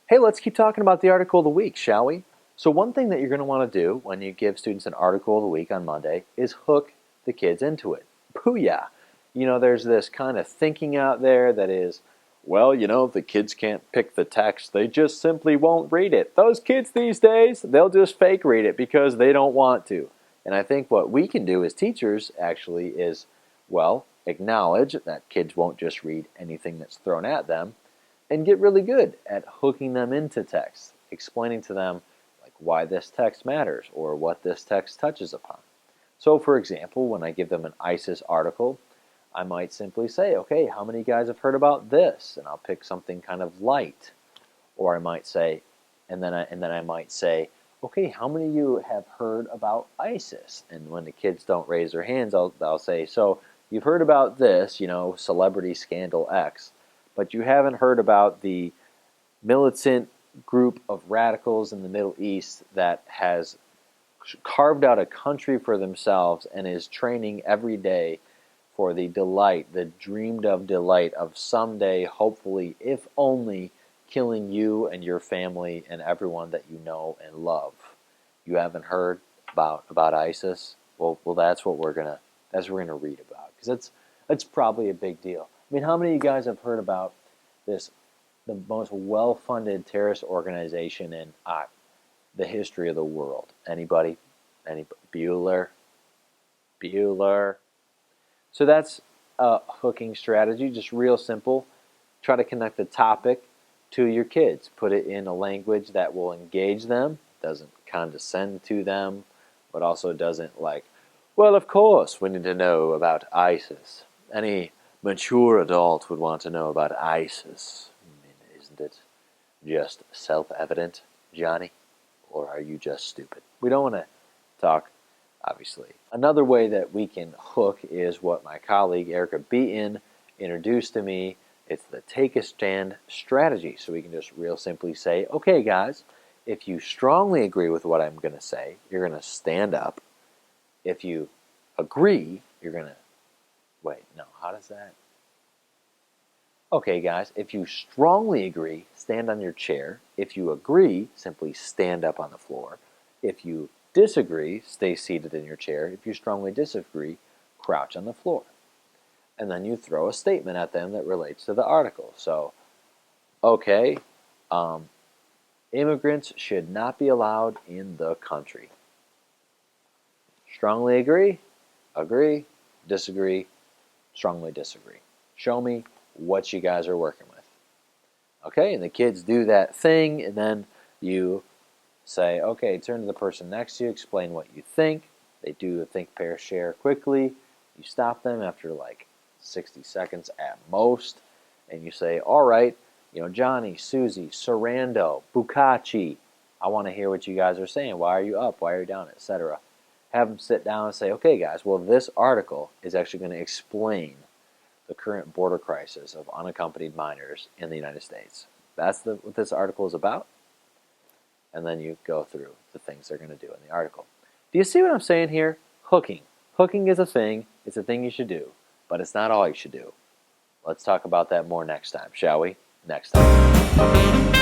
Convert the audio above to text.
Hey, let's keep talking about the article of the week, shall we? So one thing that you're going to want to do when you give students an article of the week on Monday is hook the kids into it. Booyah! You know, there's this kind of thinking out there that is, well, you know, the kids can't pick the text. They just simply won't read it. Those kids these days, they'll just fake read it because they don't want to. And I think what we can do as teachers actually is, well, acknowledge that kids won't just read anything that's thrown at them, and get really good at hooking them into text, explaining to them like why this text matters or what this text touches upon. So for example, when I give them an ISIS article, I might simply say, okay, how many guys have heard about this? And I'll pick something kind of light. Or I might say, and then I might say, okay, how many of you have heard about ISIS? And when the kids don't raise their hands, I'll say, so you've heard about this, you know, celebrity scandal X, but you haven't heard about the militant group of radicals in the Middle East that has carved out a country for themselves and is training every day for the delight, the dreamed of delight of someday, hopefully, if only, killing you and your family and everyone that you know and love. You haven't heard about ISIS? Well, that's what we're gonna read about, because that's probably a big deal. I mean, how many of you guys have heard about the most well-funded terrorist organization in the history of the world? Anybody? Bueller? Bueller? So that's a hooking strategy, just real simple. Try to connect the topic to your kids. Put it in a language that will engage them, doesn't condescend to them, but also doesn't like, well, of course, we need to know about ISIS. Any mature adult would want to know about ISIS. I mean, isn't it just self-evident, Johnny? Or are you just stupid? We don't want to talk, obviously. Another way that we can hook is what my colleague Erica Beaton introduced to me. It's the take a stand strategy. So we can just real simply say, okay guys, if you strongly agree with what I'm going to say, you're going to stand up. If you agree, you're going to, wait, no, how does that? Okay guys, if you strongly agree, stand on your chair. If you agree, simply stand up on the floor. If you disagree, stay seated in your chair. If you strongly disagree, crouch on the floor. And then you throw a statement at them that relates to the article. So, okay, immigrants should not be allowed in the country. Strongly agree, agree, disagree, strongly disagree. Show me what you guys are working with. Okay, and the kids do that thing, and then you say, okay, turn to the person next to you, explain what you think. They do a think, pair, share quickly. You stop them after like 60 seconds at most, and you say, all right, you know, Johnny, Susie, Sarando, Bukachi, I want to hear what you guys are saying. Why are you up? Why are you down? Etc. Have them sit down and say, okay, guys, well, this article is actually going to explain the current border crisis of unaccompanied minors in the United States. That's what this article is about. And then you go through the things they're going to do in the article. Do you see what I'm saying here? Hooking. Hooking is a thing. It's a thing you should do. But it's not all you should do. Let's talk about that more next time, shall we? Next time.